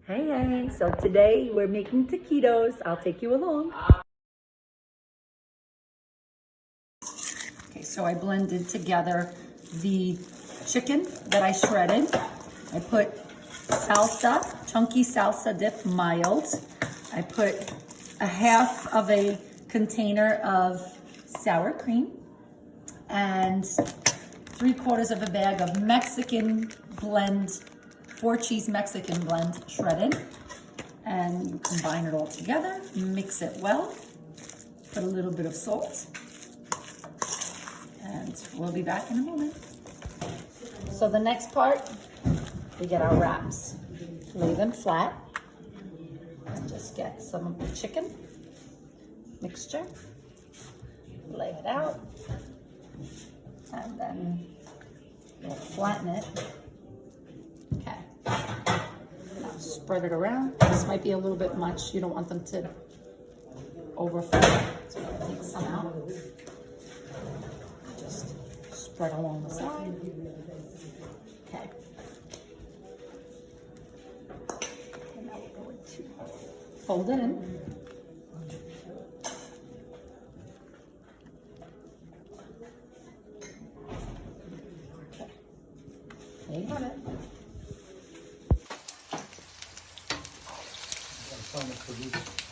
Hey, so today we're making taquitos. I'll take you along. Okay, so I blended together the chicken that I shredded. I put salsa, chunky salsa dip, mild. I put a half of a container of sour cream and 3/4 of a bag of Mexican blend, 4-cheese Mexican blend shredded. And you combine it all together, mix it well, put a little bit of salt, and we'll be back in a moment. So the next part, we get our wraps. Lay them flat, and just get some of the chicken mixture, lay it out, and then we'll flatten it. Okay. Now spread it around. This might be a little bit much. You don't want them to overflow. So I'll take some out. Just spread along the side. Okay. And now we're going to fold it in. Okay. There you have it. Trying to produce